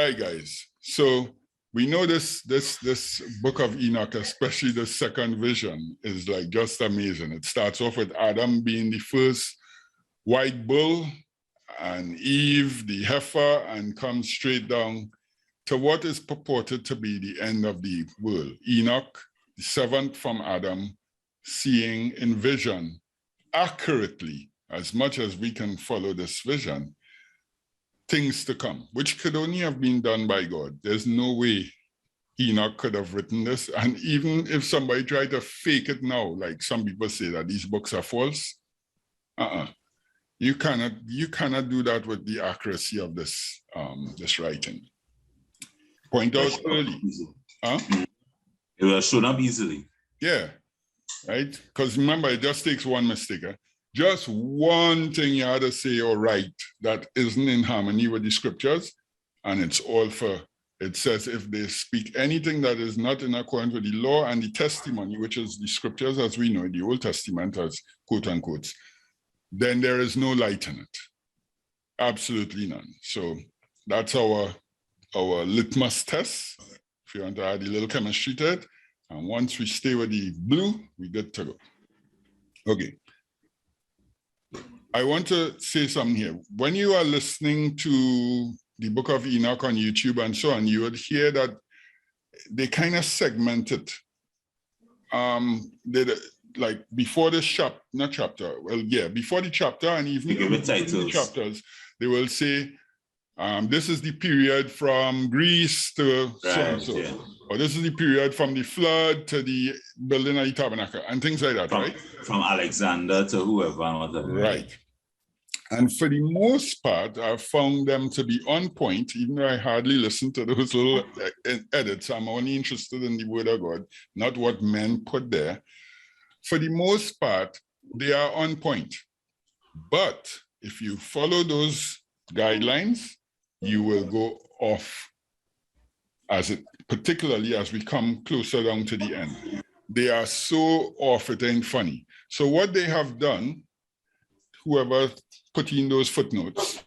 right, guys. So we know this book of Enoch, especially the second vision, is like just amazing. It starts off with Adam being the first white bull and Eve, the heifer, and comes straight down to what is purported to be the end of the world. Enoch, the seventh from Adam, seeing in vision accurately, as much as we can follow this vision, things to come, which could only have been done by God. There's no way Enoch could have written this. And even if somebody tried to fake it now, like some people say that these books are false, you cannot do that with the accuracy of this this writing. Point out early. It will show up easily. Yeah, right? Because remember, it just takes one mistake. Just one thing you had to say or write that isn't in harmony with the scriptures, and it's all for, it says, if they speak anything that is not in accordance with the law and the testimony, which is the scriptures as we know, the Old Testament as quote unquote, then there is no light in it. Absolutely none. So that's our litmus test. If you want to add a little chemistry to it. And once we stay with the blue, we good to go. Okay. I want to say something here. When you are listening to the Book of Enoch on YouTube and so on, you would hear that they kind of segment it. Like before this before the chapter and even the chapters, they will say, this is the period from Greece to so and so. Yeah. Or this is the period from the flood to the building of the tabernacle and things like that, right? From Alexander to whoever and whatever. Right. And for the most part, I've found them to be on point, even though I hardly listen to those little edits. I'm only interested in the word of God, not what men put there. For the most part, they are on point. But if you follow those guidelines, you will go off, particularly as we come closer down to the end. They are so off, it ain't funny. So what they have done, whoever put in those footnotes,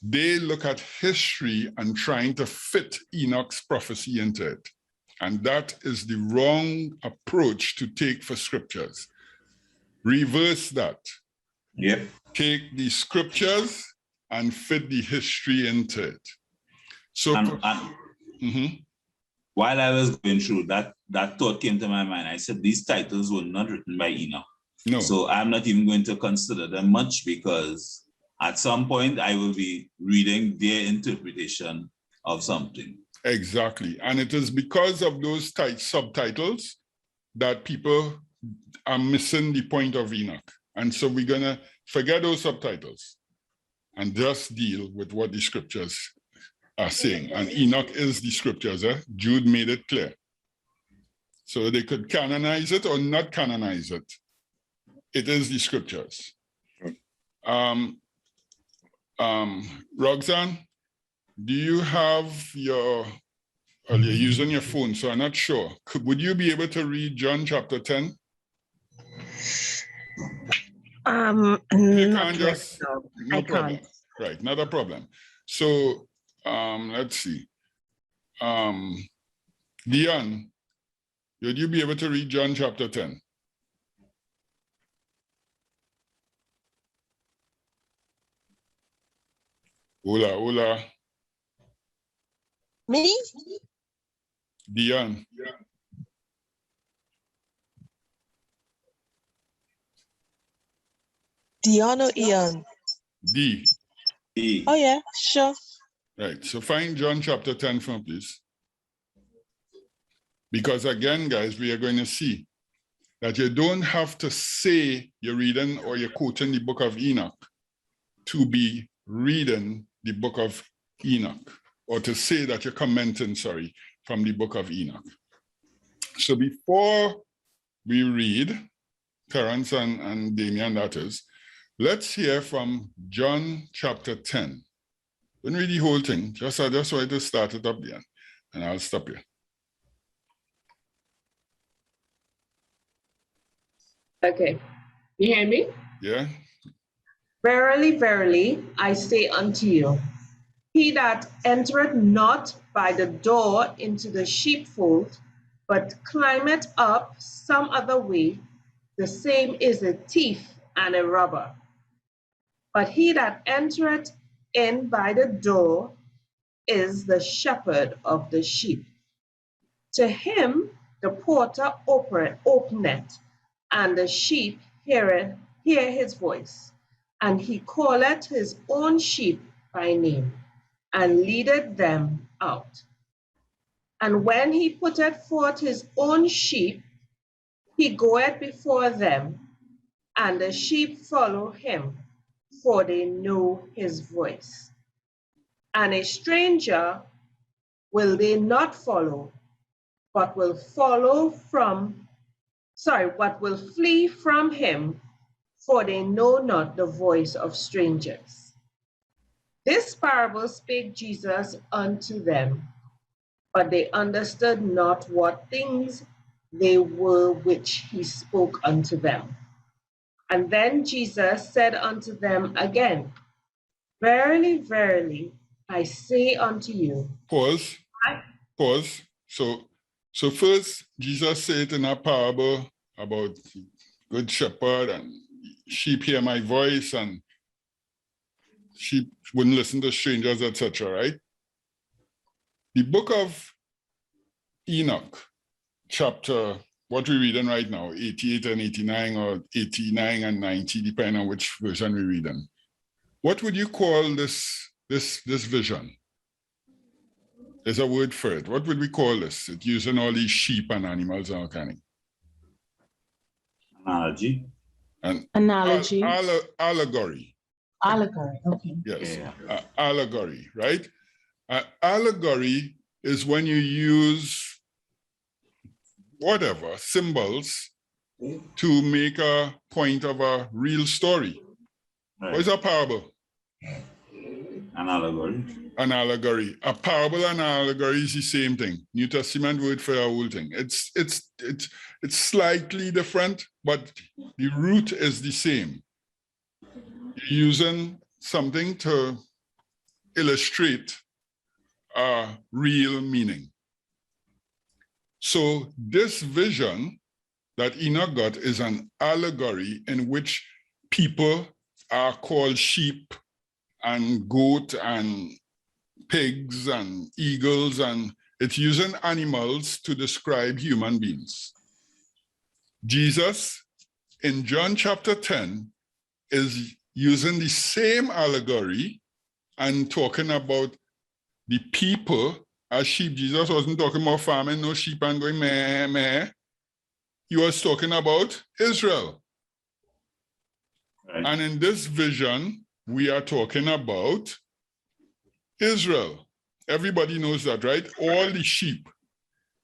they look at history and trying to fit Enoch's prophecy into it. And that is the wrong approach to take for scriptures. Reverse that. Yep. Take the scriptures and fit the history into it. So while I was going through that thought came to my mind. I said these titles were not written by Enoch. No. So I'm not even going to consider them much, because at some point I will be reading their interpretation of something. Exactly. And it is because of those subtitles that people are missing the point of Enoch. And so we're going to forget those subtitles and just deal with what the scriptures are saying. And Enoch is the scriptures. Jude made it clear. So they could canonize it or not canonize it. It is the scriptures. Roxanne, do you have you're using your phone, so I'm not sure. Would you be able to read John chapter 10? You can't just, no no I problem. can't. Right, not a problem. So let's see. Dion, would you be able to read John chapter 10? Hola. Me? Dion. Dion or Ian? D. Oh yeah, sure. Right, so find John chapter 10 for me, please. Because again, guys, we are going to see that you don't have to say you're reading or you're quoting the book of Enoch to be reading the book of Enoch, or to say that you're commenting, from the book of Enoch. So before we read, Terence and Damian, that is, let's hear from John chapter 10. Don't read the whole thing, just wanted to start it up there, and I'll stop here. Okay, you hear me? Yeah. Verily, verily, I say unto you, He that entereth not by the door into the sheepfold, but climbeth up some other way, the same is a thief and a robber. But he that entereth in by the door is the shepherd of the sheep. To him the porter openeth, and the sheep hear his voice, and he calleth his own sheep by name, and leadeth them out. And when he putteth forth his own sheep, he goeth before them, and the sheep follow him, for they know his voice. And a stranger will they not follow, but will flee from him, for they know not the voice of strangers. This parable spake Jesus unto them, but they understood not what things they were which he spoke unto them. And then Jesus said unto them again, Verily, verily, I say unto you. Pause. So first, Jesus said in a parable about good shepherd and sheep hear my voice and sheep wouldn't listen to strangers, etc., right? The book of Enoch, chapter, what we're reading right now, 88 and 89 or 89 and 90, depending on which version we're reading. What would you call this vision? There's a word for it. What would we call this? It's using all these sheep and animals and all kind of. Analogy. And Analogy. Allegory. Allegory, okay. Yes, Yeah. Allegory, right? Allegory is when you use whatever, symbols to make a point of a real story. Right. What is a parable? An allegory. An allegory. A parable and an allegory is the same thing. New Testament word for the whole thing. It's slightly different, but the root is the same. You're using something to illustrate a real meaning. So this vision that Enoch got is an allegory in which people are called sheep and goat and pigs and eagles, and it's using animals to describe human beings. Jesus in John chapter 10 is using the same allegory and talking about the people as sheep. Jesus wasn't talking about farming no sheep and going meh, meh. He was talking about Israel. Right. And in this vision, we are talking about Israel. Everybody knows that, right? All the sheep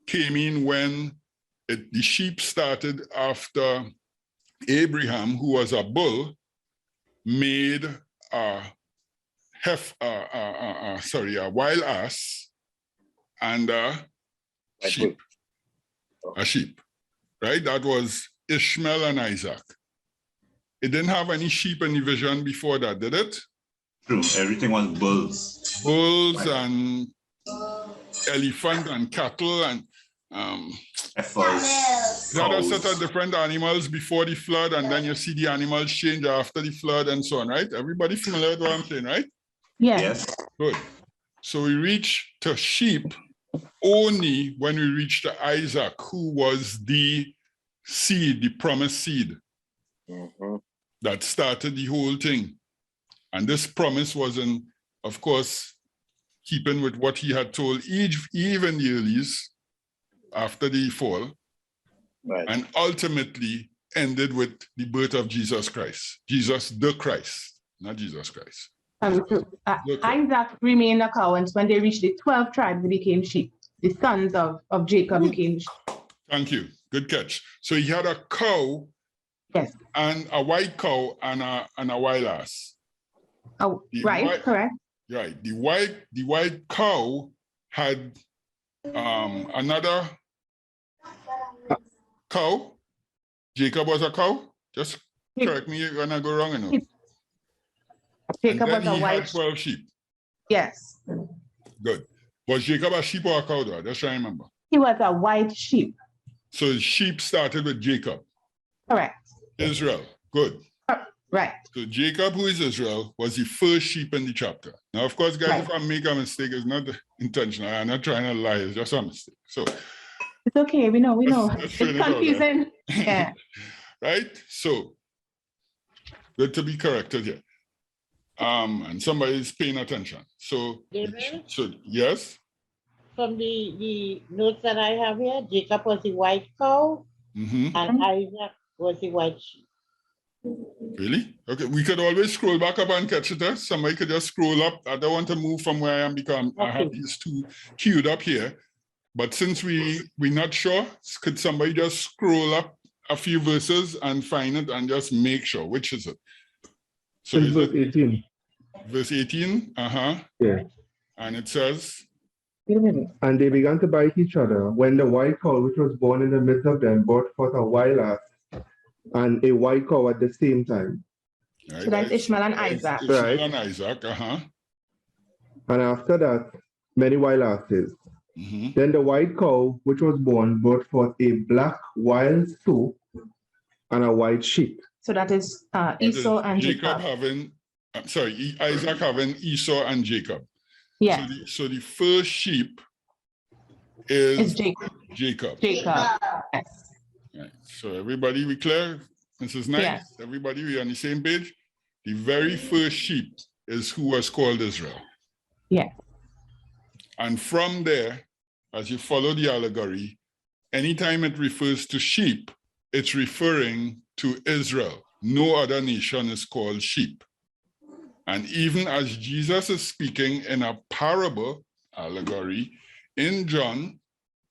came in when the sheep started after Abraham, who was a bull, made a wild ass and a sheep. A sheep, right? That was Ishmael and Isaac. It didn't have any sheep in the vision before that, did it? True. Everything was bulls. Bulls and elephant and cattle and Heifers, there are a set cows. of different animals before the flood, and then you see the animals change after the flood and so on, right? Everybody familiar with what I'm saying, right? Yes. Yes. Good. So we reach to sheep only when we reach to Isaac, who was the seed, the promised seed that started the whole thing. And this promise was in, of course, keeping with what he had told Eve in the earliest after the fall, Right. and ultimately ended with the birth of Jesus Christ. Jesus the Christ, not Jesus Christ. Isaac remained a cow, and when they reached the 12 tribes, they became sheep. The sons of Jacob became sheep. Thank you. Good catch. So he had a cow, Yes. and a white cow and a wild ass. Oh, The right, white- correct. Right. The white cow had another cow. Jacob was a cow. Just correct me when I go wrong enough. Jacob And was then a he white had 12 sheep. Yes. Good. Was Jacob a sheep or a cow? Though? Just try to remember. He was a white sheep. So sheep started with Jacob. Correct. Israel. Good. Right. So Jacob, who is Israel, was the first sheep in the chapter. Now, of course, guys, if I make a mistake, it's not intentional. I'm not trying to lie. It's just a mistake. So it's okay. We know. Let's It's confusing. Yeah. Right? So good to be corrected here. And somebody's paying attention. So, David? Yes. From the notes that I have here, Jacob was the white cow and Isaac was the white sheep. Really? Okay, we could always scroll back up and catch it. Somebody could just scroll up. I don't want to move from where I am because I have these two queued up here. But since we're not sure, could somebody just scroll up a few verses and find it and just make sure? Which is it? So it's verse 18. Verse 18? Yeah. And it says, and they began to bite each other when the white cow which was born in the midst of them brought forth a wild ass and a white cow at the same time. Right, so that's Ishmael and Isaac. Ishmael and Isaac, And after that, many wild asses. Then the white cow which was born brought forth a black wild sow and a white sheep. So that is Esau and Jacob. Isaac having Esau and Jacob. Yeah. So the first sheep is Jacob. Jacob. Yes. Right. So everybody, we clear? Mrs. Knight, yes. Everybody, we on the same page? The very first sheep is who was called Israel. Yeah. And from there, as you follow the allegory, anytime it refers to sheep, it's referring to Israel. No other nation is called sheep. And even as Jesus is speaking in a parable allegory, in John,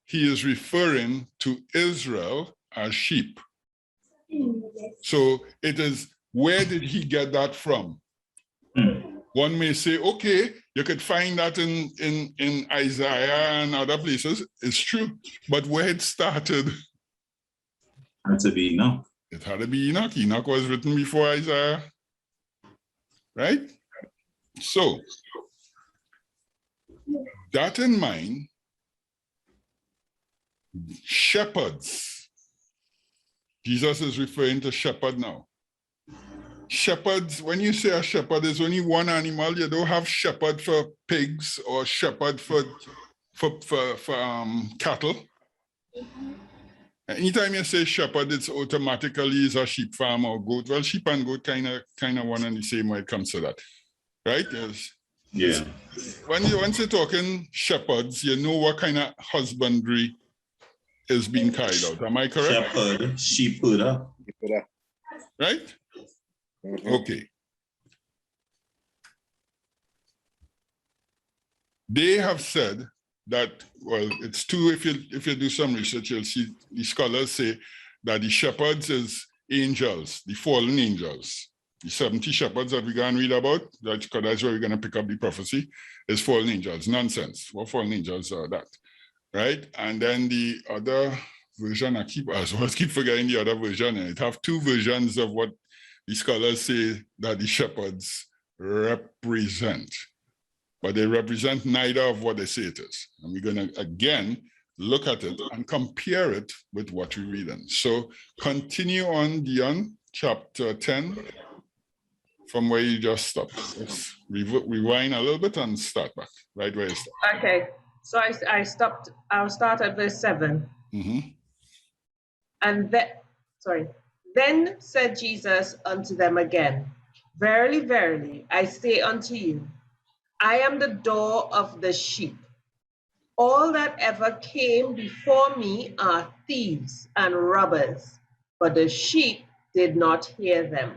he is referring to Israel as sheep. So it is, where did he get that from? One may say, okay, you could find that in Isaiah and other places. It's true. But where it started, had to be Enoch. It had to be Enoch. Enoch was written before Isaiah. Right? So, that in mind, shepherds. Jesus is referring to shepherd now. Shepherds, when you say a shepherd, there's only one animal. You don't have shepherd for pigs or shepherd for cattle. Anytime you say shepherd, it's automatically is a sheep farm or goat. Well, sheep and goat kind of one and the same when it comes to that, right? Yes. Yeah. Once you're talking shepherds, you know what kind of husbandry is being carried out. Am I correct? Shepherd, sheepherder. Right? Okay. They have said that, well, it's two, if you do some research, you'll see the scholars say that the shepherds is angels, the fallen angels. The 70 shepherds that we're going to read about, that's where we're going to pick up the prophecy, is fallen angels. Nonsense. What fallen angels are that? Right? And then the other version, I keep forgetting the other version. And it have two versions of what the scholars say that the shepherds represent. But they represent neither of what they say it is. And we're going to, again, look at it and compare it with what we're reading. So continue on, Dion, chapter 10, from where you just stopped. Let's rewind a little bit and start back, right where you stopped. Okay, so I'll start at verse 7. And then said Jesus unto them again, Verily, verily, I say unto you, I am the door of the sheep. All that ever came before me are thieves and robbers, but the sheep did not hear them.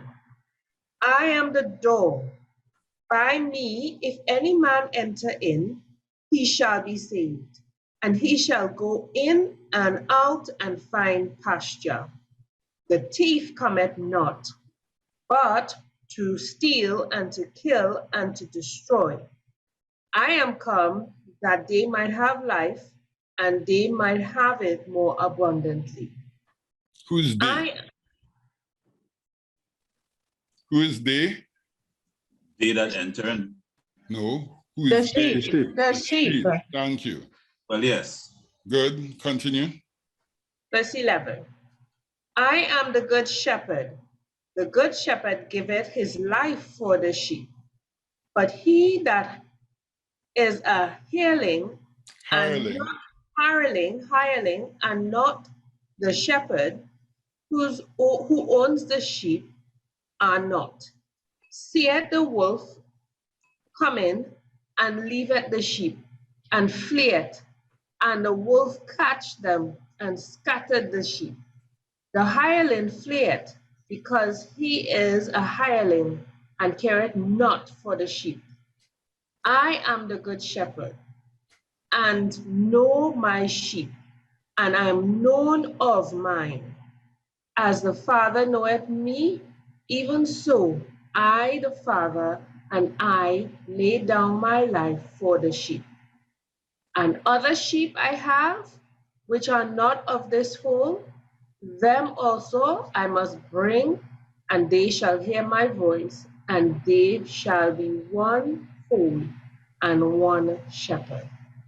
I am the door. By me, if any man enter in, he shall be saved, and he shall go in and out and find pasture. The thief cometh not, but to steal and to kill and to destroy. I am come that they might have life, and they might have it more abundantly. Who's they? Who is they? They that enter in. No. Who The is they? sheep. The sheep. Thank you. Well, yes. Good. Continue. Verse 11. I am the good shepherd. The good shepherd giveth his life for the sheep. But he that is a hireling and not the shepherd, who owns the sheep, are not. Seeth the wolf coming, and leaveth the sheep, and fleeth, and the wolf catch them, and scattered the sheep. The hireling fleeth, because he is a hireling, and careth not for the sheep. I am the good shepherd, and know my sheep, and I am known of mine. As the Father knoweth me, even so I, the Father, and I lay down my life for the sheep. And other sheep I have, which are not of this fold, them also I must bring, and they shall hear my voice, and they shall be one fold and one shepherd.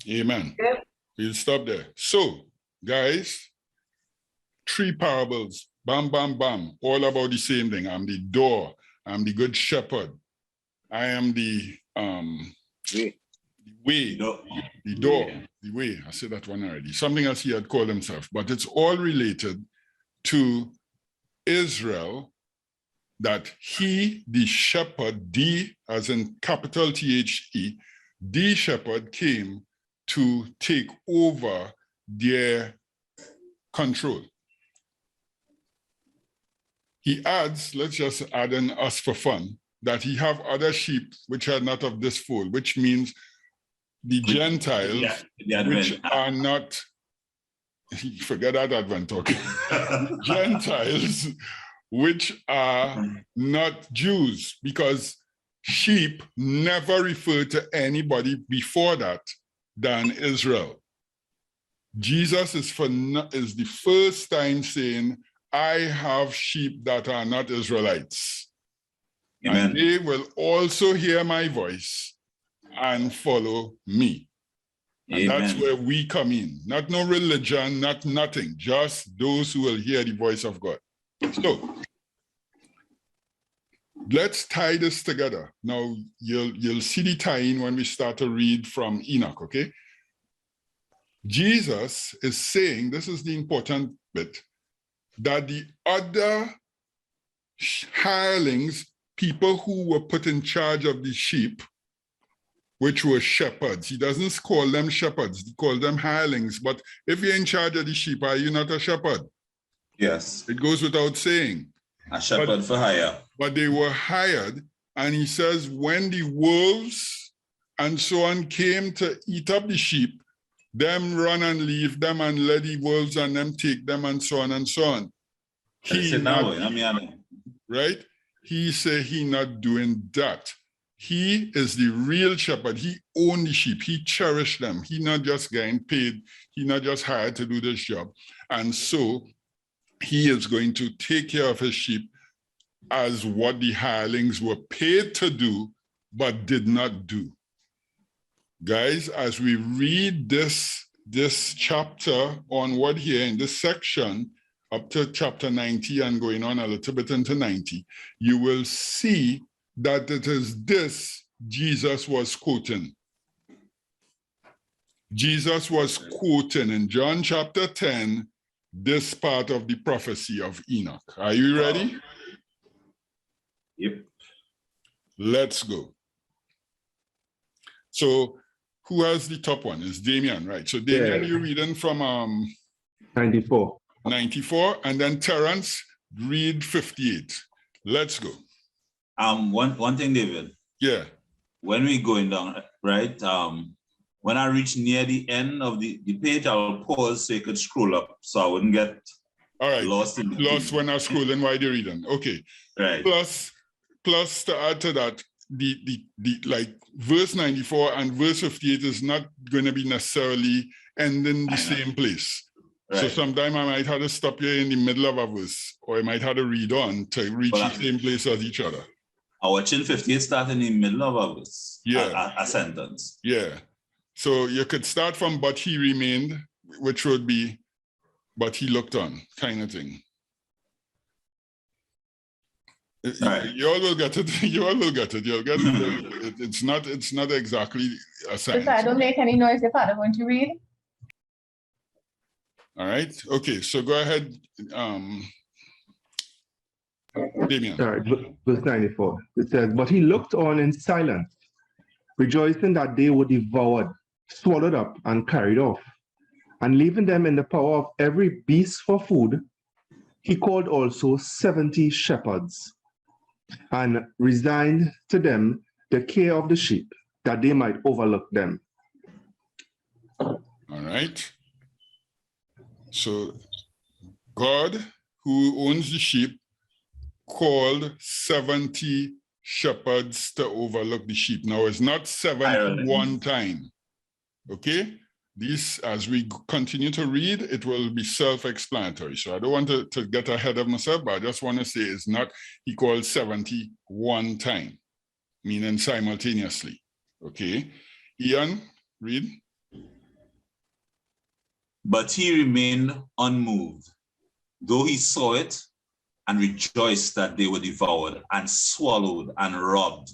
Amen. Okay? We'll stop there. So, guys, 3 parables, bam, bam, bam, all about the same thing. I'm the door. I'm the good shepherd. I am the way, the door, the way. I said that one already. Something else he had called himself, but it's all related to Israel, that he, the shepherd, D as in capital THE, the shepherd came to take over their control. He adds, let's just add in us for fun, that he have other sheep which are not of this fold, which means the Gentiles, which are not, forget that Advent talk, Gentiles, which are not Jews, because sheep never refer to anybody before that than Israel. Jesus is the first time saying, I have sheep that are not Israelites. Amen. And they will also hear my voice and follow me. And Amen. That's where we come in. Not no religion, not nothing, just those who will hear the voice of God. So let's tie this together. Now you'll see the tie-in when we start to read from Enoch, okay? Jesus is saying, this is the important bit, that the other hirelings, people who were put in charge of the sheep, which were shepherds. He doesn't call them shepherds, he calls them hirelings. But if you're in charge of the sheep, are you not a shepherd? Yes. It goes without saying. A shepherd for hire. But they were hired, and he says, when the wolves and so on came to eat up the sheep, them run and leave them and let the wolves and them take them and so on and so on. Right? He said he not doing that. He is the real shepherd. He owned the sheep. He cherished them. He not just getting paid. He not just hired to do this job. And so he is going to take care of his sheep as what the hirelings were paid to do, but did not do. Guys, as we read this chapter onward here in this section, up to chapter 90 and going on a little bit into 90, you will see that it is this Jesus was quoting. Jesus was quoting in John chapter 10, this part of the prophecy of Enoch. Are you ready? Yep. Let's go. So who has the top one? It's Damien, right? So Damien, you're reading from 94. 94, and then Terrence, read 58. Let's go. One thing, David. Yeah. When we going down, right? When I reach near the end of the page, I will pause so you could scroll up, so I wouldn't get lost in the lost when I'm scrolling while you're reading. Okay. Right. Plus to add to that, the like verse 94 and verse 58 is not going to be necessarily ending the same place. Right. So sometime I might have to stop you in the middle of a verse, or I might have to read on to reach the same place as each other. Our chin 58 start in the middle of August. Yeah. A sentence. Yeah. So you could start from but he remained, which would be but he looked on, kind of thing. Right. You all will get it. You all will get it. You'll get it. It's not exactly a sentence. I don't make any noise. Your father going to read? All right. Okay. So go ahead, Damien. All right, verse 94. It says, but he looked on in silence, rejoicing that they were devoured, swallowed up, and carried off. And leaving them in the power of every beast for food, he called also 70 shepherds, and resigned to them the care of the sheep, that they might overlook them. All right. So God, who owns the sheep, called 70 shepherds to overlook the sheep. Now, it's not 71 time. Okay? These, as we continue to read, it will be self-explanatory. So I don't want to get ahead of myself, but I just want to say it's not, he called 71 time, meaning simultaneously. Okay? Ian, read. But he remained unmoved, though he saw it, and rejoiced that they were devoured and swallowed and robbed,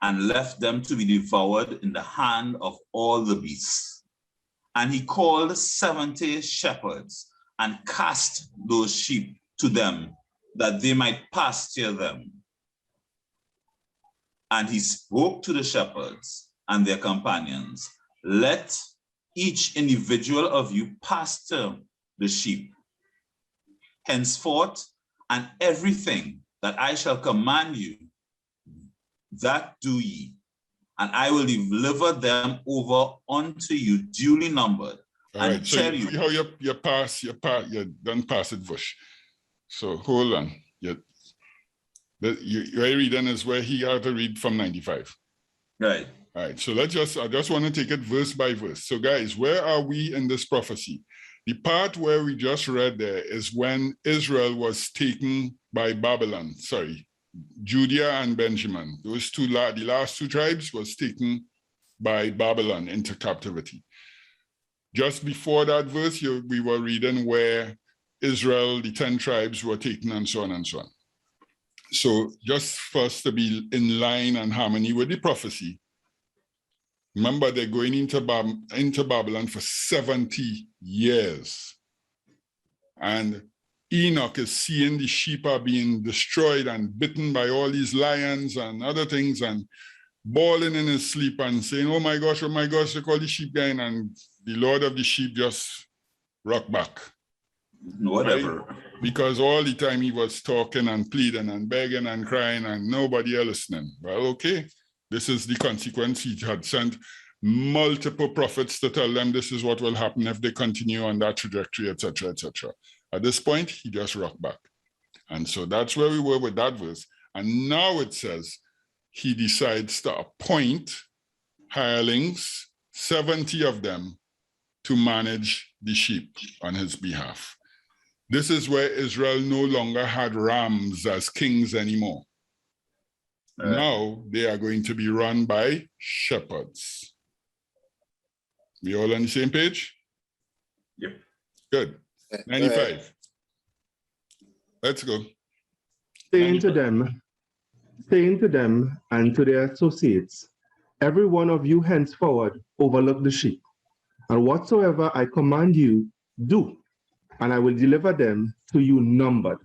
and left them to be devoured in the hand of all the beasts. And he called 70 shepherds and cast those sheep to them, that they might pasture them. And he spoke to the shepherds and their companions, let each individual of you pasture the sheep. Henceforth, and everything that I shall command you, that do ye, and I will deliver them over unto you duly numbered. All right, so you see how you done pass it, Vush. So hold on. Your reading is where he had to read from 95. Right. All right, so I just want to take it verse by verse. So guys, where are we in this prophecy? The part where we just read there is when Israel was taken by Babylon, Judea and Benjamin. Those two, the last two tribes was taken by Babylon into captivity. Just before that verse, we were reading where Israel, the 10 tribes were taken and so on and so on. So just for us to be in line and harmony with the prophecy, remember they're going into Babylon for 70 years. And Enoch is seeing the sheep are being destroyed and bitten by all these lions and other things and bawling in his sleep and saying, oh my gosh, look all the sheep dying. And the Lord of the sheep just rocked back. Whatever. Right? Because all the time he was talking and pleading and begging and crying and nobody else listening. Well, okay, this is the consequence. He had sent multiple prophets to tell them this is what will happen if they continue on that trajectory, etc., etc. At this point, he just rocked back. And so that's where we were with that verse. And now it says he decides to appoint hirelings, 70 of them, to manage the sheep on his behalf. This is where Israel no longer had rams as kings anymore. Now they are going to be run by shepherds. We all on the same page? Yep. Good. 95. Let's go. Saying to them and to their associates, every one of you henceforward overlook the sheep, and whatsoever I command you, do, and I will deliver them to you numbered.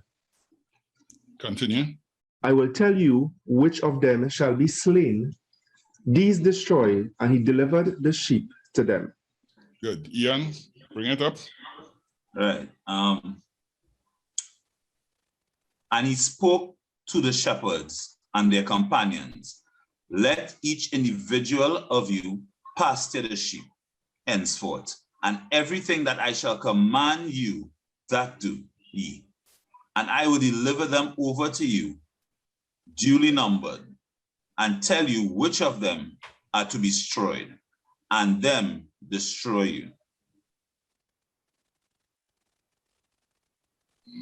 Continue. I will tell you which of them shall be slain. These destroy, and he delivered the sheep to them. Good. Ian, bring it up. Right. And he spoke to the shepherds and their companions, let each individual of you pasture the sheep henceforth, and everything that I shall command you, that do ye, and I will deliver them over to you, duly numbered, and tell you which of them are to be destroyed, and them destroy you.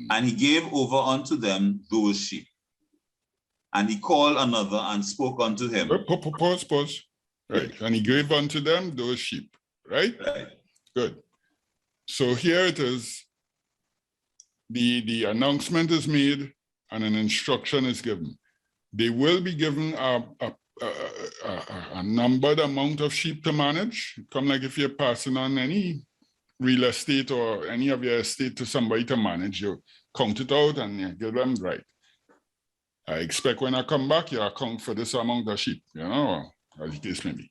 And he gave over unto them those sheep. And he called another and spoke unto him. Pause. Right. And he gave unto them those sheep. Right? Right. Good. So here it is. The announcement is made and an instruction is given. They will be given a numbered amount of sheep to manage. Come like if you're passing on any real estate or any of your estate to somebody to manage, you count it out and you give them right. I expect when I come back, you account for this amount of sheep, you know, as the case may be.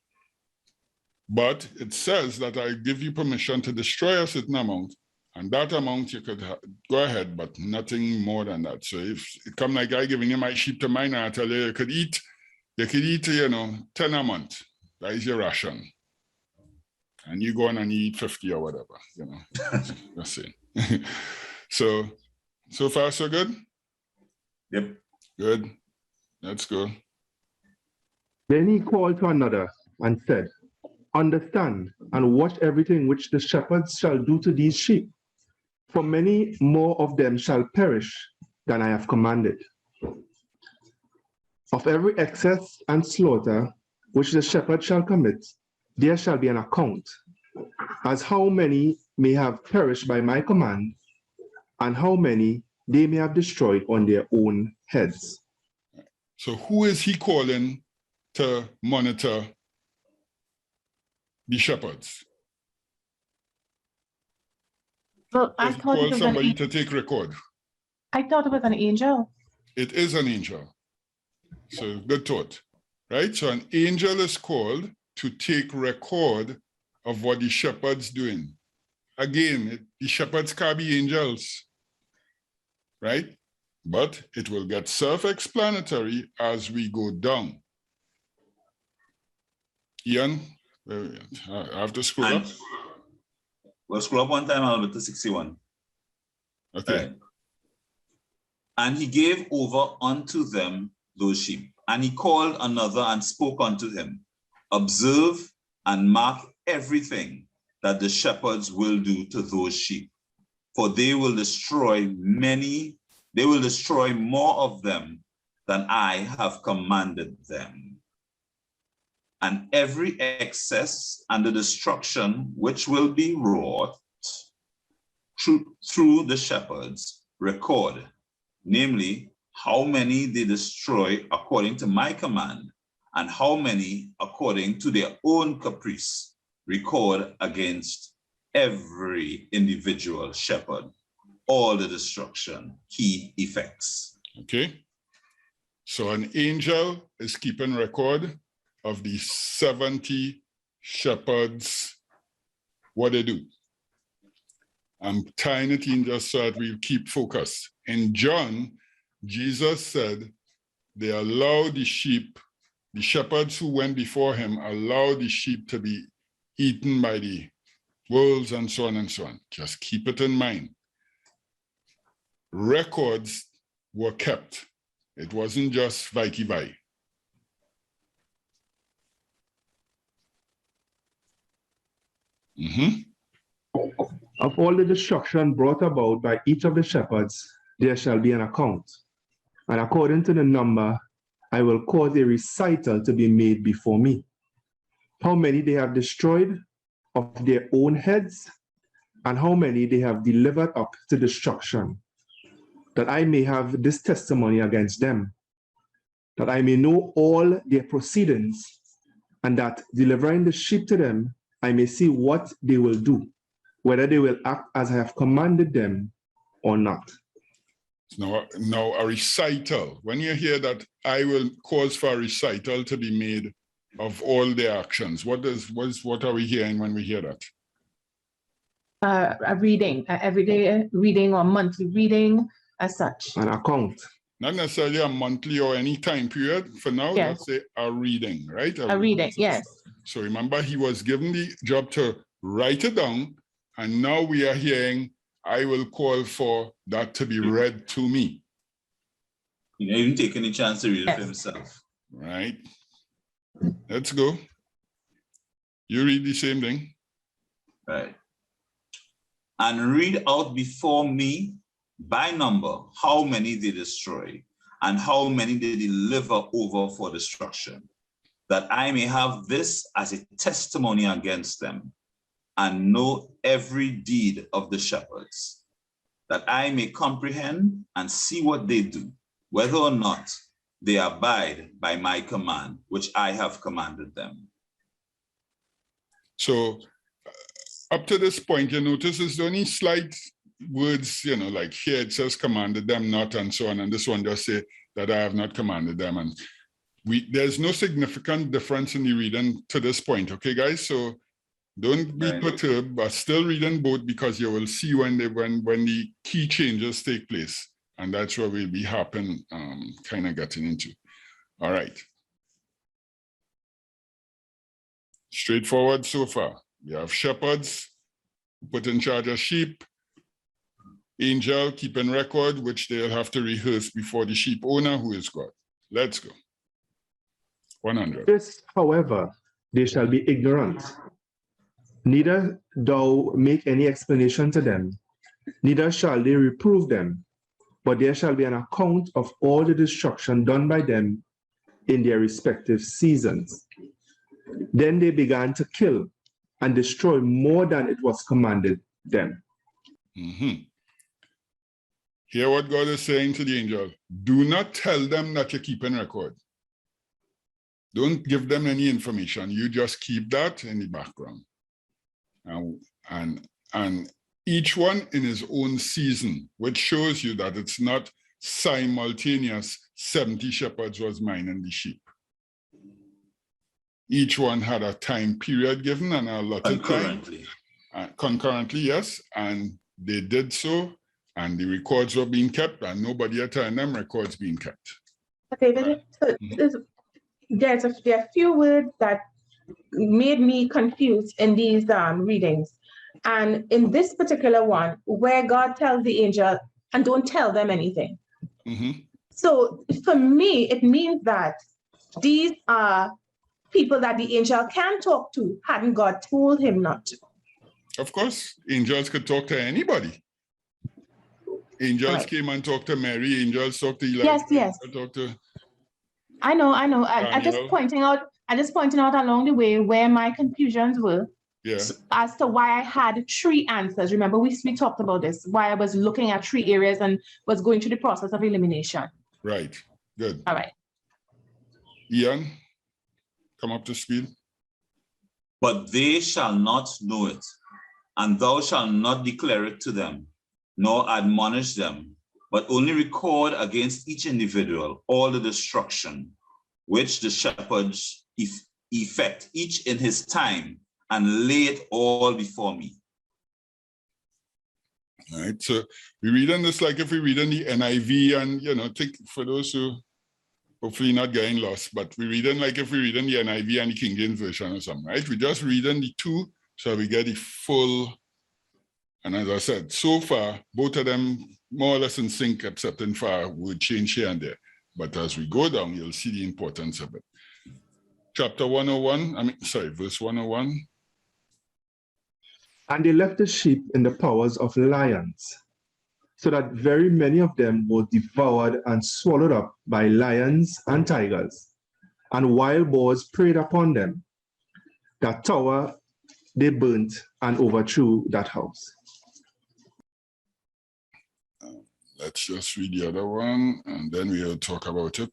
But it says that I give you permission to destroy a certain amount, and that amount you could go ahead, but nothing more than that. So if it come like I giving you my sheep to mine, and I tell you could eat, you know, 10 a month. That is your ration. And you go on and you eat 50 or whatever, you know. Just saying. So far so good? Yep. Good. Let's go. Then he called to another and said, understand and watch everything which the shepherds shall do to these sheep, for many more of them shall perish than I have commanded. Of every excess and slaughter which the shepherd shall commit, there shall be an account, as how many may have perished by my command, and how many they may have destroyed on their own heads. So who is he calling to monitor the shepherds? Well, I thought it was somebody to take record. I thought it was an angel. It is an angel. So good thought, right? So an angel is called to take record of what the shepherd's doing. Again, the shepherds can't be angels, right? But it will get self-explanatory as we go down. Ian, I have to scroll up. We'll scroll up one time, Albert, to 61. Okay. Right. And he gave over unto them those sheep. And he called another and spoke unto him. Observe and mark everything that the shepherds will do to those sheep. For they will destroy more of them than I have commanded them. And every excess and the destruction which will be wrought through the shepherds record, namely, how many they destroy according to my command, and how many according to their own caprice, record against every individual shepherd, all the destruction he effects. Okay. So an angel is keeping record of the 70 shepherds, what they do. I'm tying it in just so that we keep focused. In John, Jesus said they allowed the sheep, the shepherds who went before him, allowed the sheep to be eaten by the wolves and so on and so on. Just keep it in mind. Records were kept. It wasn't just vai. Of all the destruction brought about by each of the shepherds, there shall be an account. And according to the number, I will cause a recital to be made before me. How many they have destroyed of their own heads, and how many they have delivered up to destruction, that I may have this testimony against them, that I may know all their proceedings, and that delivering the sheep to them, I may see what they will do, whether they will act as I have commanded them or not. Now a recital. When you hear that, I will cause for a recital to be made of all their actions. What are we hearing when we hear that? A reading, everyday reading or monthly reading as such. An account. Not necessarily a monthly or any time period. For now, Yes. Let's say a reading, right? A reading, yes. So remember, he was given the job to write it down, and now we are hearing, I will call for that to be read to me. He didn't even take any chance to read it for himself. Right. Let's go. You read the same thing. Right. And read out before me by number how many they destroy, and how many they deliver over for destruction, that I may have this as a testimony against them, and know every deed of the shepherds, that I may comprehend and see what they do, whether or not they abide by my command, which I have commanded them. So up to this point, you notice there's only slight words, like here it says commanded them not, and so on. And this one just say that I have not commanded them. And there's no significant difference in the reading to this point. Okay, guys? So don't be perturbed, but still reading both, because you will see when the key changes take place. And that's what we'll be kind of getting into. All right. Straightforward so far. You have shepherds put in charge of sheep, angel keeping record, which they'll have to rehearse before the sheep owner, who is God. Let's go. 100. This, however, they shall be ignorant. Neither thou make any explanation to them, neither shall they reprove them, but there shall be an account of all the destruction done by them in their respective seasons. Then they began to kill and destroy more than it was commanded them. Hear what God is saying to the angel. Do not tell them that you're keeping record. Don't give them any information. You just keep that in the background. And each one in his own season, which shows you that it's not simultaneous 70 shepherds was minding the sheep. Each one had a time period given and a lot of time. Concurrently, yes. And they did so, and the records were being kept, and nobody had telling them records being kept. Okay, there are a few words that made me confused in these readings. And in this particular one, where God tells the angel, and don't tell them anything. So for me, it means that these are people that the angel can talk to, hadn't God told him not to. Of course, angels could talk to anybody. Angels came and talked to Mary, angels talked to Elijah. Yes. Talked to I know. I just pointing out along the way where my confusions were. As to why I had 3 answers. Remember, we talked about this, why I was looking at 3 areas and was going through the process of elimination. Right. Good. All right. Ian, come up to speed. But they shall not know it, and thou shalt not declare it to them, nor admonish them, but only record against each individual all the destruction which the shepherds effect, each in his time, and lay it all before me. All right, so we read in this like if we read in the NIV, and think for those who hopefully not getting lost, but we read in like if we read in the NIV and the King James Version or something, right? We just read in the 2 so we get the full. And as I said, so far, both of them more or less in sync, except in far would change here and there. But as we go down, you'll see the importance of it. Chapter 101, verse 101. And they left the sheep in the powers of lions, so that very many of them were devoured and swallowed up by lions and tigers, and wild boars preyed upon them. That tower they burnt and overthrew that house. Let's just read the other one, and then we'll talk about it.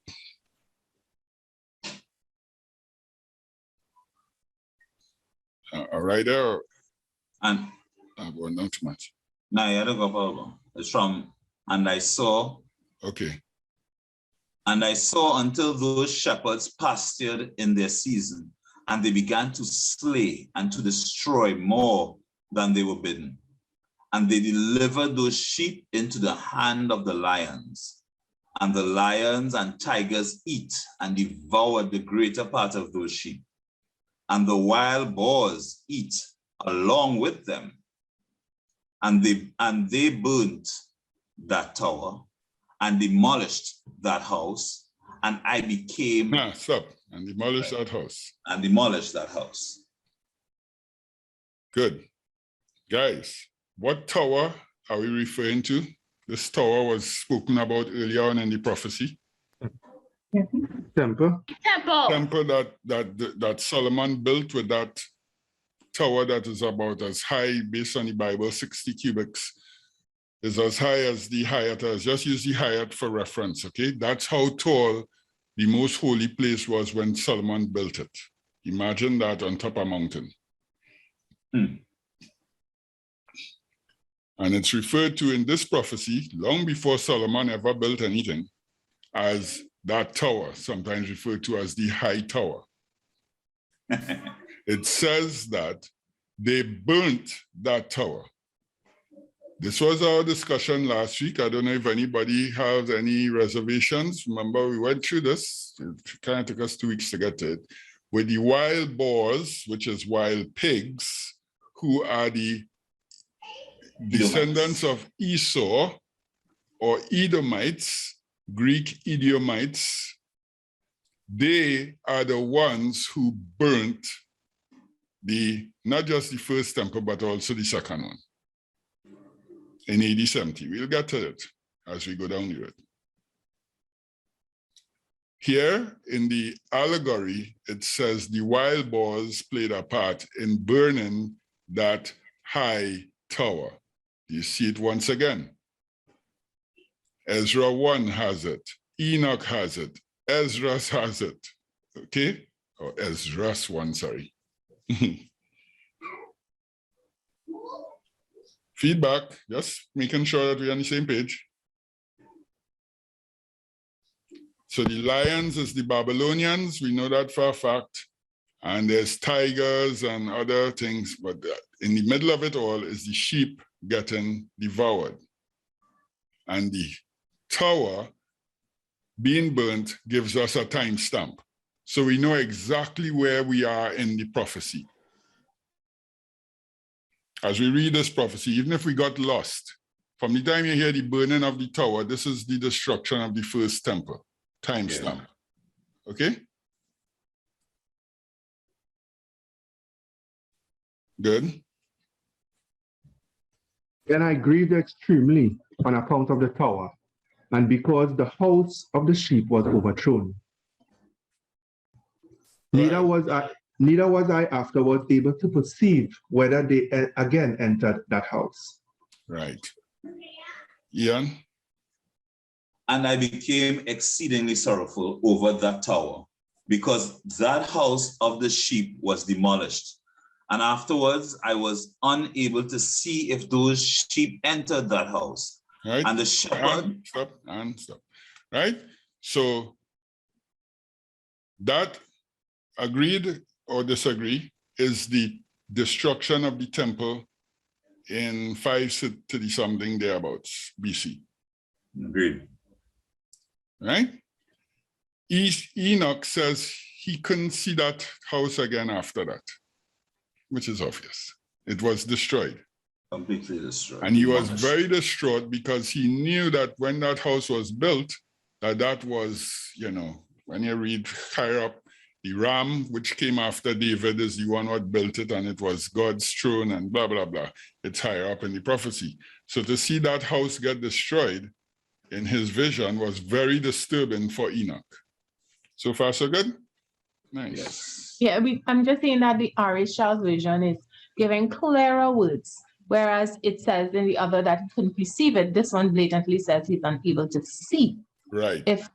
All right, there. And well, not too much. No, you don't go forward. It's from, and I saw. Okay. And I saw until those shepherds pastured in their season, and they began to slay and to destroy more than they were bidden. And they delivered those sheep into the hand of the lions. And the lions and tigers eat and devoured the greater part of those sheep. And the wild boars eat along with them. And they burnt that tower and demolished that house. And I became... Stop. And demolished that house. And demolished that house. Good. Guys, what tower are we referring to? This tower was spoken about earlier on in the prophecy. Temple. Temple that Solomon built with that tower that is about as high, based on the Bible, 60 cubits, is as high as the Hyatt. Just use the Hyatt for reference, okay? That's how tall the most holy place was when Solomon built it. Imagine that on top of a mountain. And it's referred to in this prophecy, long before Solomon ever built anything, as that tower, sometimes referred to as the high tower. It says that they burnt that tower. This was our discussion last week. I don't know if anybody has any reservations. Remember, we went through this. It kind of took us 2 weeks to get to it. With the wild boars, which is wild pigs, who are the descendants of Esau or Edomites, Greek Edomites, they are the ones who burnt not just the first temple, but also the second one in AD 70. We'll get to it as we go down the road. Here in the allegory, it says the wild boars played a part in burning that high tower. You see it once again. Ezra 1 has it. Enoch has it. Ezra has it. Okay? Or Ezra's 1, sorry. Feedback, just making sure that we're on the same page. So the lions is the Babylonians, we know that for a fact. And there's tigers and other things, but in the middle of it all is the sheep getting devoured. And the tower being burnt gives us a timestamp. So we know exactly where we are in the prophecy. As we read this prophecy, even if we got lost, from the time you hear the burning of the tower, this is the destruction of the first temple, timestamp. Yeah. Okay? Good. And I grieved extremely on account of the tower, and because the house of the sheep was overthrown. Neither was I afterwards able to perceive whether they again entered that house. Right. Ian? And I became exceedingly sorrowful over that tower, because that house of the sheep was demolished. And afterwards, I was unable to see if those sheep entered that house. Right. And the shepherd... Stop. Right? So that, agreed or disagree, is the destruction of the temple in 530 something thereabouts BC. Agreed. Right? Enoch says he couldn't see that house again after that, which is obvious. It was destroyed. Completely destroyed. And he was very distraught because he knew that when that house was built, that was, when you read higher up, the ram, which came after David, is the one who built it, and it was God's throne and blah, blah, blah. It's higher up in the prophecy. So to see that house get destroyed in his vision was very disturbing for Enoch. So far, so good? Nice. Yes. Yeah, I'm just saying that the R.H. vision is giving clearer words, whereas it says in the other that he couldn't perceive it. This one blatantly says he's unable to see. Right. If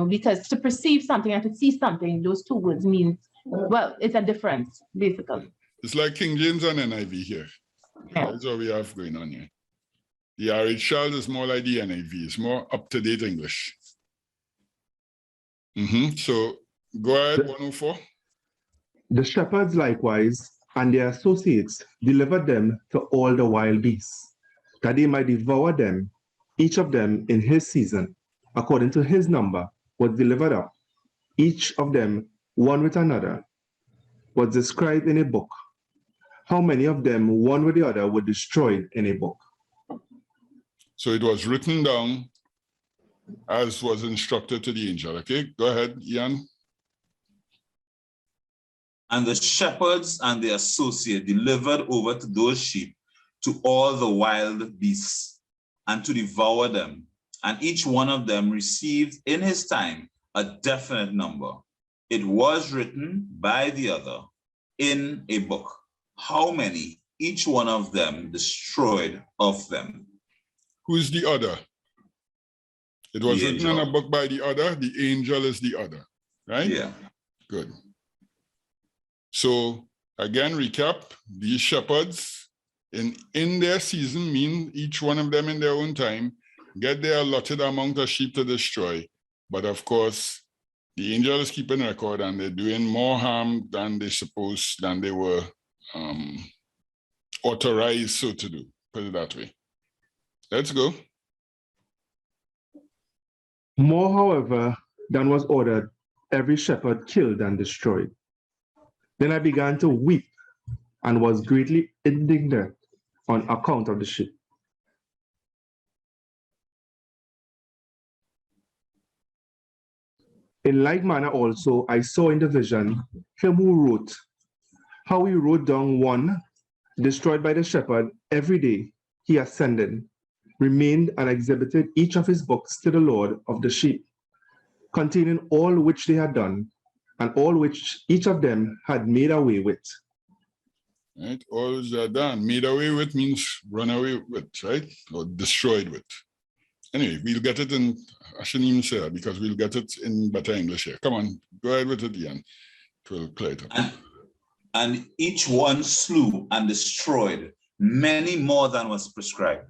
because to perceive something and to see something, those two words mean, well, it's a difference, basically. It's like King James and NIV here. Yeah. That's what we have going on here. The R.H. Child is more like the NIV. It's more up-to-date English. So go ahead, 104. The shepherds likewise and their associates delivered them to all the wild beasts, that they might devour them, each of them in his season, according to his number, was delivered up, each of them one with another, was described in a book. How many of them, one with the other, were destroyed in a book? So it was written down as was instructed to the angel. Okay, go ahead, Ian. And the shepherds and the associate delivered over to those sheep to all the wild beasts, and to devour them. And each one of them received in his time a definite number. It was written by the other in a book. How many each one of them destroyed of them? Who's the other? It was The written in angel. a book by the other. The angel is the other, right? Yeah. Good. So again, recap, these shepherds in their season, mean each one of them in their own time, get their allotted amount of sheep to destroy. But of course, the angel is keeping record and they're doing more harm than they were authorized so to do, put it that way. Let's go. More, however, than was ordered, every shepherd killed and destroyed. Then I began to weep and was greatly indignant on account of the sheep. In like manner also, I saw in the vision him who wrote, how he wrote down one destroyed by the shepherd every day. He ascended, remained and exhibited each of his books to the Lord of the sheep, containing all which they had done, and all which each of them had made away with. Right, all is done. Made away with means run away with, right? Or destroyed with. Anyway, we'll get it in, I shouldn't even say that because we'll get it in better English here. Come on, go ahead with it, Ian. We'll play it up. And each one slew and destroyed many more than was prescribed.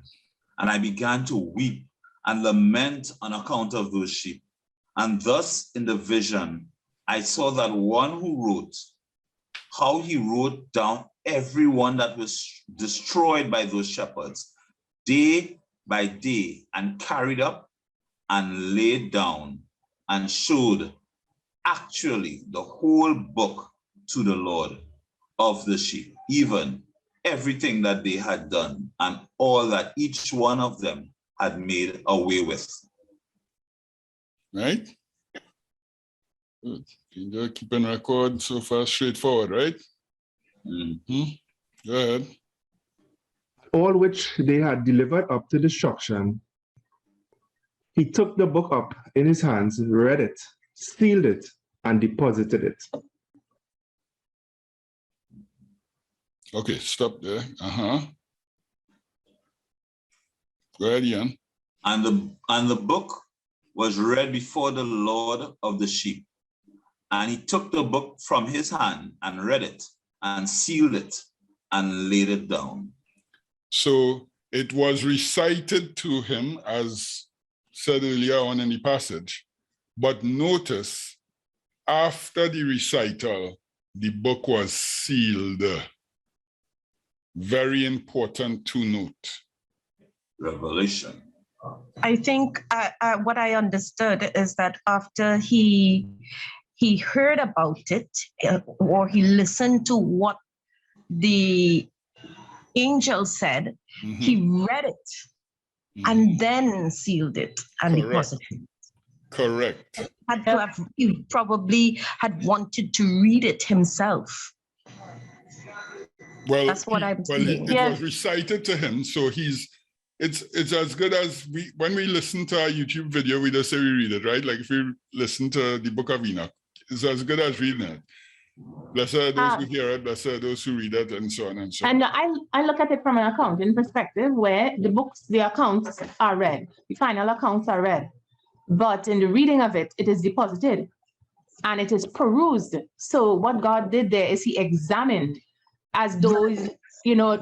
And I began to weep and lament on account of those sheep. And thus in the vision, I saw that one who wrote, how he wrote down everyone that was destroyed by those shepherds, day by day, and carried up and laid down and showed actually the whole book to the Lord of the sheep, even everything that they had done and all that each one of them had made away with. Right? Good. You're keeping record so far, straightforward, right? Mm-hmm. Go ahead. All which they had delivered up to destruction. He took the book up in his hands, read it, sealed it, and deposited it. Okay, stop there. Go ahead, Ian. And the book was read before the Lord of the sheep. And he took the book from his hand and read it and sealed it and laid it down. So it was recited to him, as said earlier on in the passage. But notice, after the recital, the book was sealed. Very important to note. Revelation. I think what I understood is that after he heard about it, or he listened to what the angel said, he read it and then sealed it and deposited it. Correct. He probably had wanted to read it himself. Well, that's what I'm saying. It was recited to him, so it's as good as when we listen to our YouTube video, we just say we read it, right? Like if we listen to the Book of Enoch, it's as good as reading it. Blessed are those who hear it, blessed are those who read it, and so on and so on. And I look at it from an accounting perspective where the accounts are read, the final accounts are read. But in the reading of it, it is deposited and it is perused. So what God did there is he examined as those,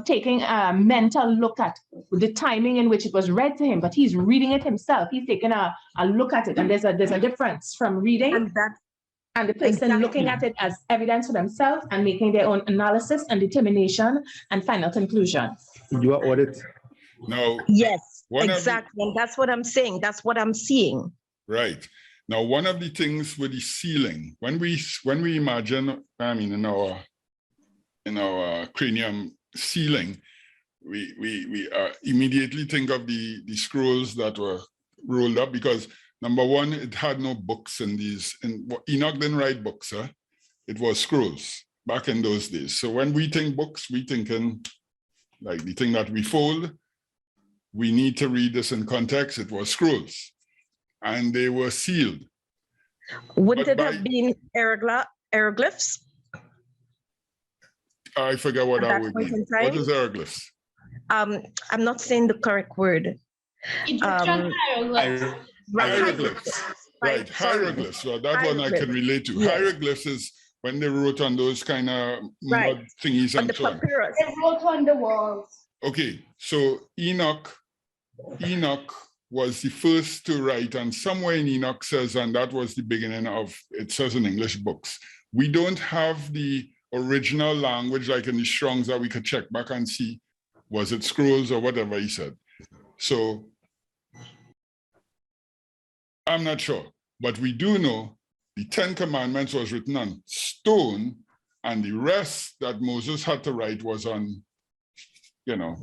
taking a mental look at the timing in which it was read to him, but he's reading it himself. He's taking a look at it, and there's a difference from reading and the person looking at it as evidence for themselves and making their own analysis and determination and final conclusion. Your audit. No. Yes, exactly. And that's what I'm saying. That's what I'm seeing. Right. Now, one of the things with the sealing, when we imagine, in our cranium sealing, we immediately think of the scrolls that were rolled up, because number one, it had no books in these. Enoch didn't write books, huh? It was scrolls back in those days. So when we think books, we thinking like the thing that we fold. We need to read this in context. It was scrolls, and they were sealed. Wouldn't But it have been hieroglyphs? I forget what At that that would point mean. in time? What is hieroglyphs? I'm not saying the correct word. Egyptian hieroglyphs. Hieroglyphs. Right, sorry. hieroglyphs. Well, that one I can relate to. Yes. Hieroglyphs is when they wrote on those kind of Right. mud thingies On and the so on. papyrus. They wrote on the walls. Okay, so Enoch was the first to write, and somewhere in Enoch says, and that was the beginning of, it says in English books. We don't have the original language like in the Strongs that we could check back and see, was it scrolls or whatever he said. So I'm not sure, but we do know the 10 Commandments was written on stone, and the rest that Moses had to write was on, you know,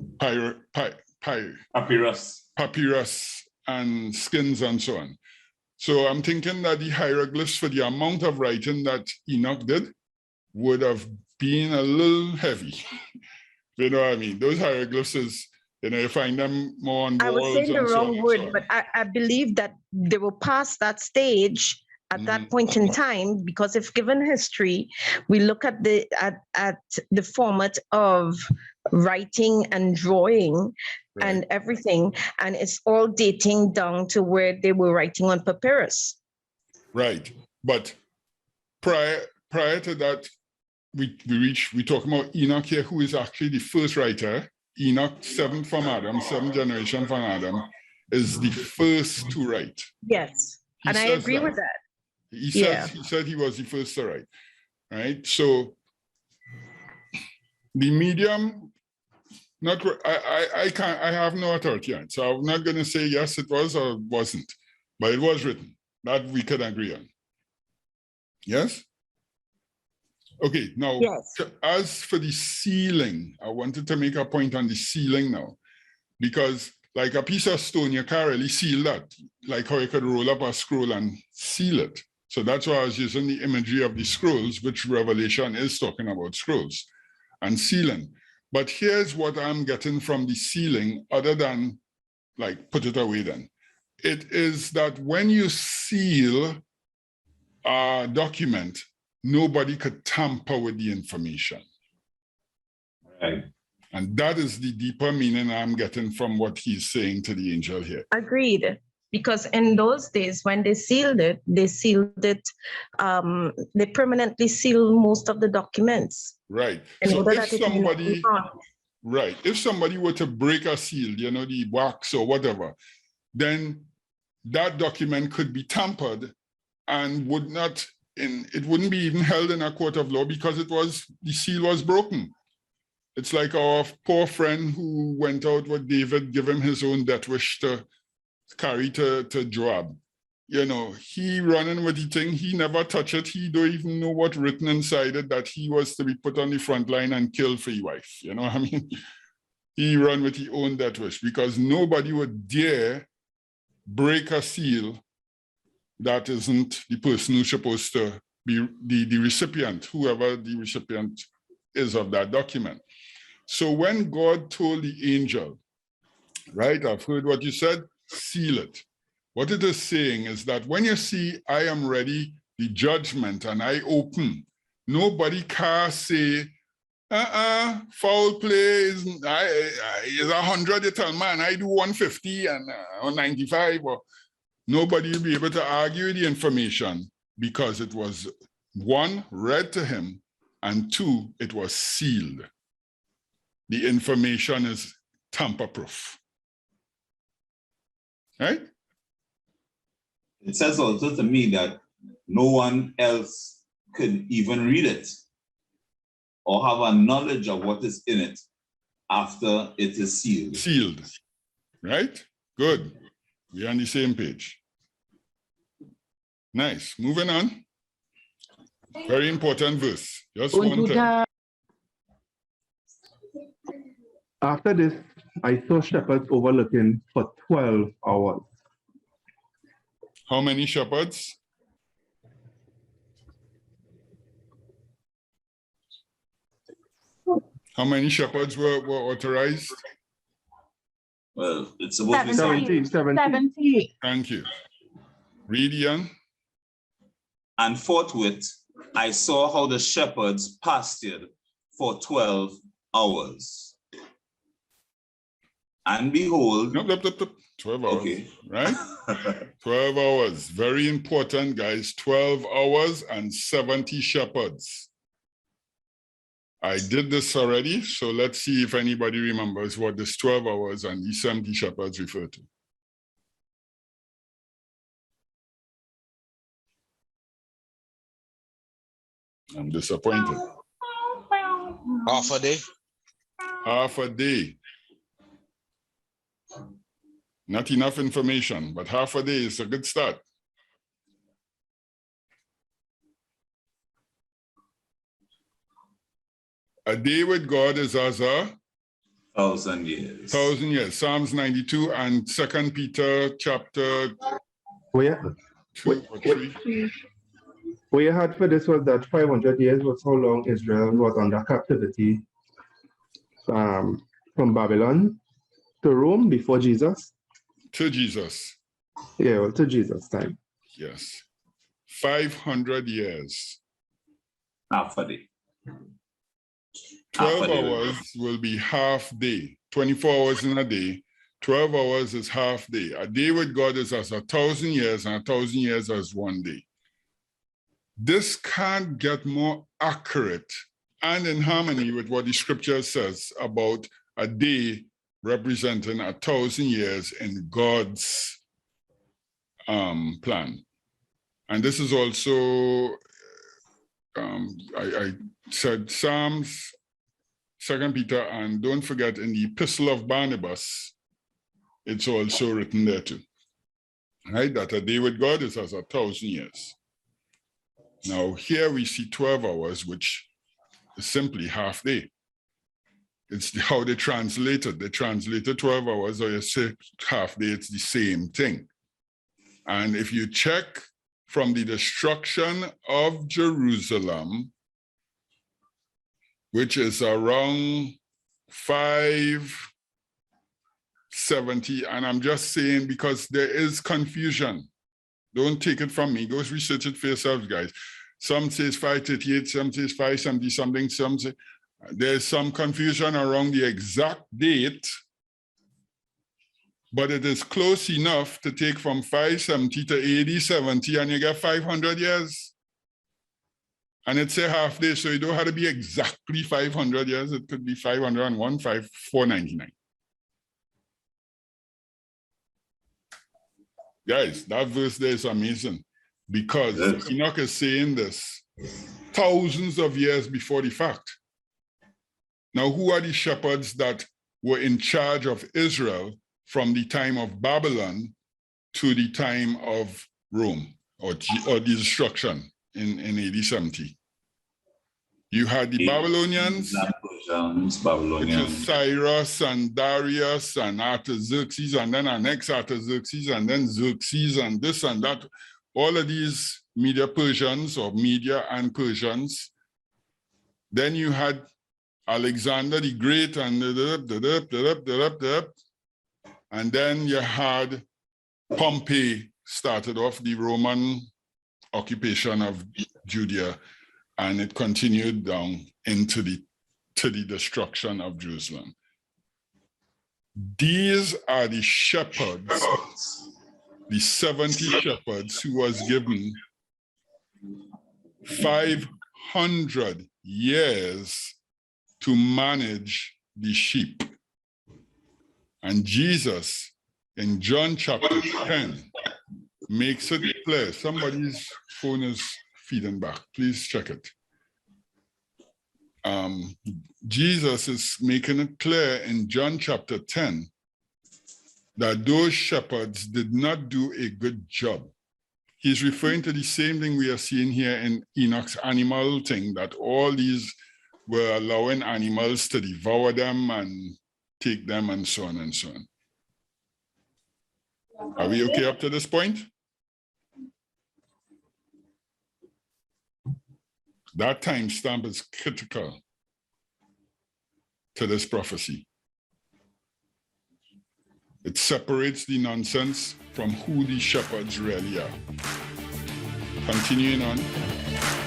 papyrus and skins and so on. So I'm thinking that the hieroglyphs, for the amount of writing that Enoch did, would have been a little heavy. You know what I mean? Those hieroglyphs is, you know, you find them more on walls. I was saying the and so on wrong and word, so on. but I believe that they were past that stage at that point in time, because if given history, we look at the format of writing and drawing and everything, and it's all dating down to where they were writing on papyrus. Right, but prior to that, we talk about Enoch here, who is actually the first writer. Enoch, seventh generation from Adam, is the first to write. Yes, and I agree with that. He said he was the first to write, right? So the medium, I have no authority on it. So I'm not going to say yes, it was or wasn't, but it was written. That we can agree on. Yes? Okay, now, as for the sealing, I wanted to make a point on the sealing now, because like a piece of stone, you can't really seal that, like how you could roll up a scroll and seal it. So that's why I was using the imagery of the scrolls, which Revelation is talking about scrolls and sealing. But here's what I'm getting from the sealing, other than like put it away then. It is that when you seal a document, nobody could tamper with the information. Right. And that is the deeper meaning I'm getting from what he's saying to the angel here. Agreed. Because in those days, when they sealed it, they permanently sealed most of the documents. Right. So if somebody were to break a seal, you know, the wax or whatever, then that document could be tampered and it wouldn't be even held in a court of law because the seal was broken. It's like our poor friend who went out with David, give him his own death wish to carry to Joab. You know, he running with the thing, he never touched it. He don't even know what written inside it, that he was to be put on the front line and killed for his wife. You know what I mean? He run with his own death wish because nobody would dare break a seal that isn't the person who's supposed to be the recipient, whoever the recipient is of that document. So when God told the angel, right, I've heard what you said, seal it. What it is saying is that when you see, I am ready, the judgment, and I open, nobody can say, foul play is 100, you tell man, I do 150 and 95, or nobody will be able to argue the information because it was, one, read to him, and two, it was sealed. The information is tamper-proof. Right? It says also to me that no one else could even read it or have a knowledge of what is in it after it is sealed. Sealed, right? Good. We're on the same page. Nice. Moving on. Very important verse. Just one thing. After this, I saw shepherds overlooking for 12 hours. How many shepherds? How many shepherds were authorized? Well, it's supposed to be 17. Thank you. Read, Ian. And forthwith I saw how the shepherds pastured for 12 hours. And behold, 12 hours, okay. right? 12 hours, very important, guys. 12 hours and 70 shepherds. I did this already, so let's see if anybody remembers what this 12 hours and these 70 shepherds refer to. I'm disappointed. Half a day. Half a day. Not enough information, but half a day is a good start. A day with God is as a 1,000 years. 1,000 years. Psalms 92 and 2 Peter chapter 2 or 3. What you had for this was that 500 years was how long Israel was under captivity from Babylon to Rome before Jesus. To Jesus. Yeah, well, to Jesus' time. Yes. 500 years. Half a day. 12 hours will be half day. 24 hours in a day. 12 hours is half day. A day with God is as 1,000 years, and 1,000 years as 1 day. This can't get more accurate and in harmony with what the scripture says about a day representing 1,000 years in God's plan. And this is also, I said Psalms, 2 Peter, and don't forget in the Epistle of Barnabas, it's also written there too, right? That a day with God is as 1,000 years. Now here we see 12 hours, which is simply half day. It's how they translated. They translated 12 hours, or you say half day, it's the same thing. And if you check from the destruction of Jerusalem, which is around 570, and I'm just saying because there is confusion. Don't take it from me. Go research it for yourselves, guys. Some says 538, some says 570 something, some say there's some confusion around the exact date, but it is close enough to take from 570 to AD 70, and you get 500 years. And it's a half day, so you don't have to be exactly 500 years. It could be 501, 499. Guys, that verse there is amazing because Enoch is saying this thousands of years before the fact. Now, who are the shepherds that were in charge of Israel from the time of Babylon to the time of Rome or the destruction in AD 70? You had the Babylonians, which is Cyrus and Darius and Artaxerxes, and then our next Artaxerxes, and then Xerxes, and this and that. All of these Media Persians or Media and Persians. Then you had Alexander the Great, and then you had Pompey started off the Roman occupation of Judea, and it continued down into the destruction of Jerusalem. These are the shepherds, the 70 shepherds who was given 500 years to manage the sheep. And Jesus in John chapter 10 makes it clear. Somebody's phone is feeding back. Please check it. Jesus is making it clear in John chapter 10 that those shepherds did not do a good job. He's referring to the same thing we are seeing here in Enoch's animal thing, that all these were allowing animals to devour them and take them and so on and so on. Are we okay up to this point? That timestamp is critical to this prophecy. It separates the nonsense from who the shepherds really are. continuing on.